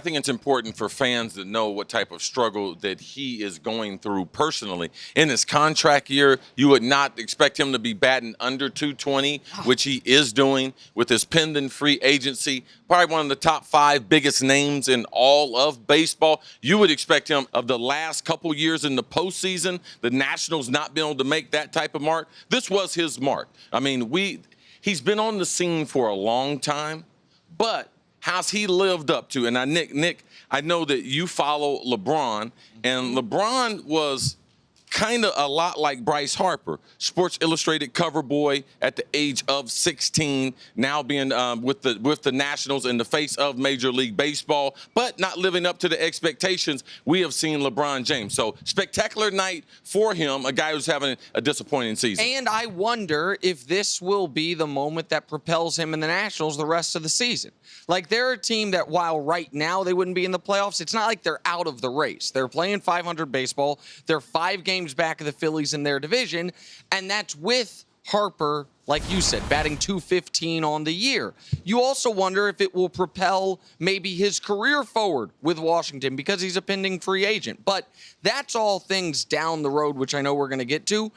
I think it's important for fans to know what type of struggle that he is going through personally. In his contract year, you would not expect him to be batting under 220, which he is doing with his pending free agency. Probably one of the top 5 biggest names in all of baseball. You would expect him, of the last couple years in the postseason, the Nationals not being able to make that type of mark. This was his mark. I mean, he's been on the scene for a long time, but how's he lived up to? And Nick, I know that you follow LeBron, and LeBron was kind of a lot like Bryce Harper, Sports Illustrated cover boy at the age of 16, now being with the Nationals in the face of Major League Baseball, but not living up to the expectations we have seen LeBron James. So spectacular night for him, a guy who's having a disappointing season. And I wonder if this will be the moment that propels him in the Nationals the rest of the season. Like, they're a team that, while right now they wouldn't be in the playoffs, it's not like they're out of the race. They're playing 500 baseball. They're 5 games back of the Phillies in their division, and that's with Harper, like you said, batting .215 on the year. You also wonder if it will propel maybe his career forward with Washington because he's a pending free agent. But that's all things down the road, which I know we're going to get to.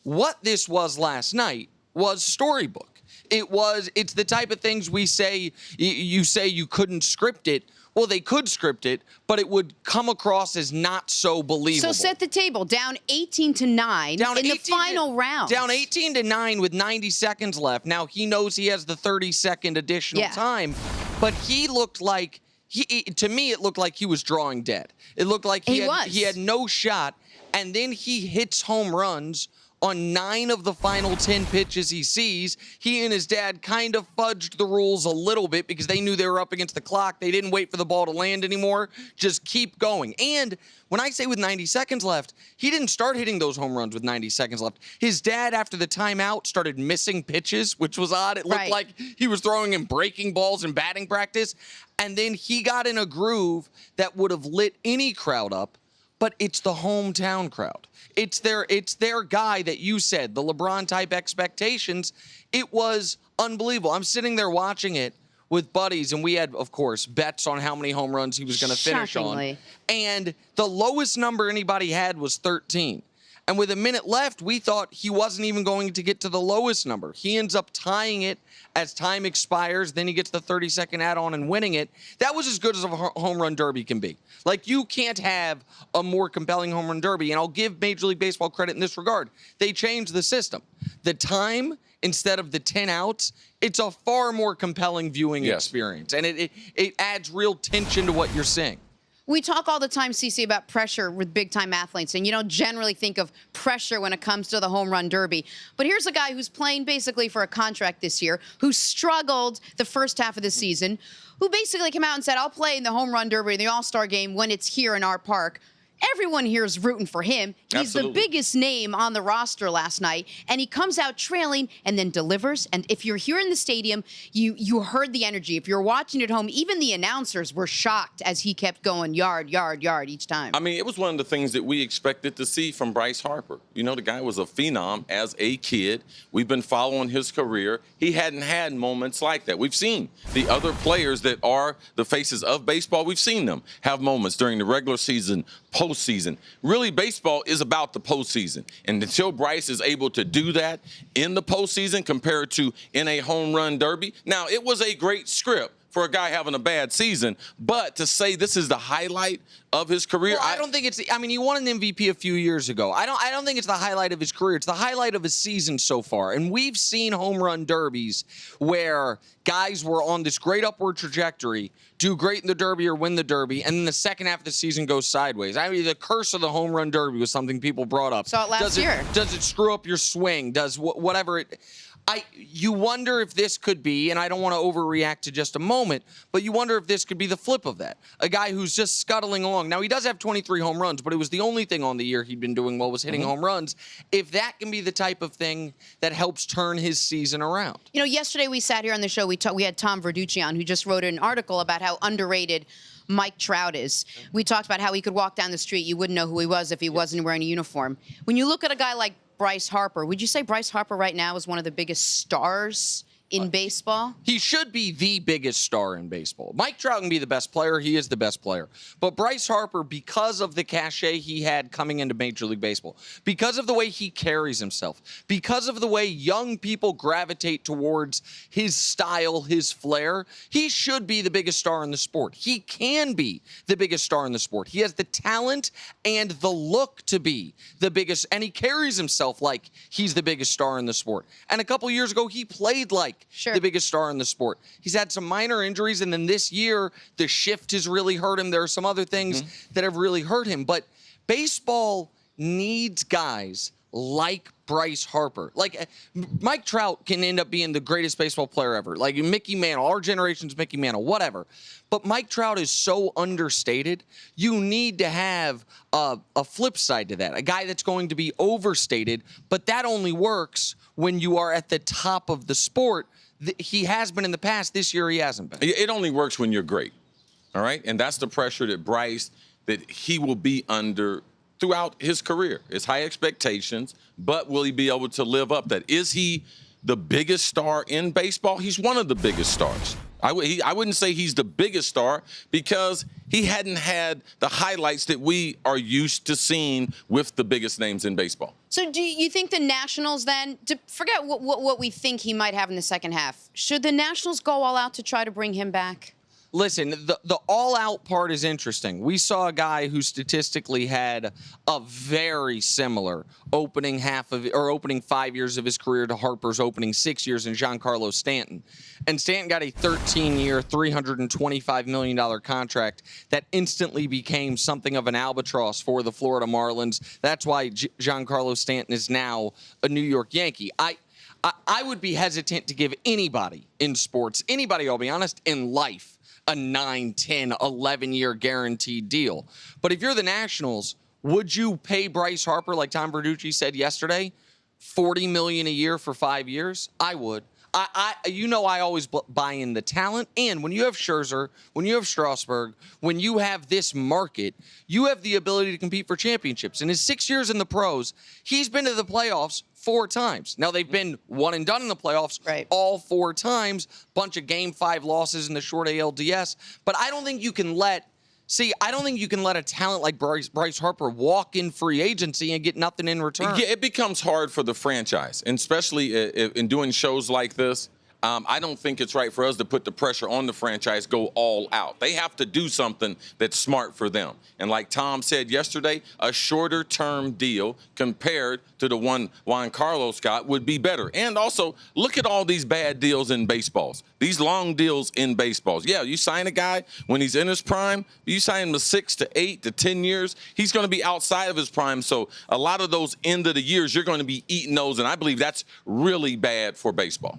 What this was last night was storybook. It's the type of things we say, you say you couldn't script it. Well, they could script it, but it would come across as not so believable. So set the table. Down 18-9 in the final round. Down 18-9 with 90 seconds left. Now, he knows he has the 30-second additional time, but he looked like, to me, it looked like he was drawing dead. It looked like he had no shot, and then he hits home runs on 9 of the final 10 pitches he sees. He and his dad kind of fudged the rules a little bit because they knew they were up against the clock. They didn't wait for the ball to land anymore. Just keep going. And when I say with 90 seconds left, he didn't start hitting those home runs with 90 seconds left. His dad, after the timeout, started missing pitches, which was odd. It looked like he was throwing and breaking balls in batting practice. And then he got in a groove that would have lit any crowd up, but it's the hometown crowd. It's their guy that you said, the LeBron-type expectations. It was unbelievable. I'm sitting there watching it with buddies, and we had, of course, bets on how many home runs he was going to finish on. And the lowest number anybody had was 13. And with a minute left, we thought he wasn't even going to get to the lowest number. He ends up tying it as time expires. Then he gets the 30-second add-on and winning it. That was as good as a home run derby can be. Like, you can't have a more compelling home run derby. And I'll give Major League Baseball credit in this regard. They changed the system. The time, instead of the 10 outs, it's a far more compelling viewing experience. And it adds real tension to what you're seeing. We talk all the time, CC, about pressure with big-time athletes, and you don't generally think of pressure when it comes to the home run derby. But here's a guy who's playing basically for a contract this year, who struggled the first half of the season, who basically came out and said, I'll play in the home run derby in the All-Star game when it's here in our park. Everyone here is rooting for him. He's the biggest name on the roster last night, and he comes out trailing and then delivers. And if you're here in the stadium, you heard the energy. If you're watching at home, even the announcers were shocked as he kept going yard, yard, yard each time. I mean, it was one of the things that we expected to see from Bryce Harper. You know, the guy was a phenom as a kid. We've been following his career. He hadn't had moments like that. We've seen the other players that are the faces of baseball. We've seen them have moments during the regular season, postseason. Really, baseball is about the postseason. And until Bryce is able to do that in the postseason compared to in a home run derby, now, it was a great script for a guy having a bad season, but to say this is the highlight of his career, well, I don't think it's. I mean, he won an MVP a few years ago. I don't think it's the highlight of his career. It's the highlight of his season so far. And we've seen home run derbies where guys were on this great upward trajectory, do great in the derby or win the derby, and then the second half of the season goes sideways. I mean, the curse of the home run derby was something people brought up. Saw it last year. Does it screw up your swing? Does whatever it? You wonder if this could be, and I don't want to overreact to just a moment, but you wonder if this could be the flip of that. A guy who's just scuttling along. Now, he does have 23 home runs, but it was the only thing on the year he'd been doing well was hitting home runs. If that can be the type of thing that helps turn his season around. You know, yesterday we sat here on the show, we had Tom Verducci on, who just wrote an article about how underrated Mike Trout is. We talked about how he could walk down the street. You wouldn't know who he was if he wasn't wearing a uniform. When you look at a guy like Bryce Harper, would you say Bryce Harper right now is one of the biggest stars in baseball? He should be the biggest star in baseball. Mike Trout can be the best player. He is the best player. But Bryce Harper, because of the cachet he had coming into Major League Baseball, because of the way he carries himself, because of the way young people gravitate towards his style, his flair, he should be the biggest star in the sport. He can be the biggest star in the sport. He has the talent and the look to be the biggest, and he carries himself like he's the biggest star in the sport. And a couple years ago, he played like the biggest star in the sport. He's had some minor injuries, and then this year, the shift has really hurt him. There are some other things that have really hurt him. But baseball needs guys like Bryce Harper. Like, Mike Trout can end up being the greatest baseball player ever. Like Mickey Mantle, our generation's Mickey Mantle, whatever. But Mike Trout is so understated. You need to have a flip side to that, a guy that's going to be overstated, but that only works when you are at the top of the sport. He has been in the past. This year, he hasn't been. It only works when you're great, all right? And that's the pressure that Bryce, that he will be under throughout his career. It's high expectations, but will he be able to live up that? Is he the biggest star in baseball? He's one of the biggest stars. I wouldn't say he's the biggest star because he hadn't had the highlights that we are used to seeing with the biggest names in baseball. So do you think the Nationals then, to forget what we think he might have in the second half, should the Nationals go all out to try to bring him back? Listen, the all-out part is interesting. We saw a guy who statistically had a very similar opening 5 years of his career to Harper's opening 6 years in Giancarlo Stanton. And Stanton got a 13-year, $325 million contract that instantly became something of an albatross for the Florida Marlins. That's why Giancarlo Stanton is now a New York Yankee. I would be hesitant to give anybody in sports, anybody, I'll be honest, in life, a 9, 10, 11-year guaranteed deal. But if you're the Nationals, would you pay Bryce Harper, like Tom Verducci said yesterday, $40 million a year for 5 years? I would. I always buy in the talent. And when you have Scherzer, when you have Strasburg, when you have this market, you have the ability to compete for championships. In his 6 years in the pros, he's been to the playoffs 4 times. Now, they've been one and done in the playoffs all 4 times. Bunch of Game 5 losses in the short ALDS. But I don't think you can let a talent like Bryce Harper walk in free agency and get nothing in return. Yeah, it becomes hard for the franchise, and especially in doing shows like this. I don't think it's right for us to put the pressure on the franchise, go all out. They have to do something that's smart for them. And like Tom said yesterday, a shorter-term deal compared to the one Juan Carlos got would be better. And also, look at all these bad deals in baseballs, these long deals in baseballs. Yeah, you sign a guy when he's in his prime, you sign him to 6 to 8 to 10 years, he's going to be outside of his prime. So a lot of those end of the years, you're going to be eating those, and I believe that's really bad for baseball.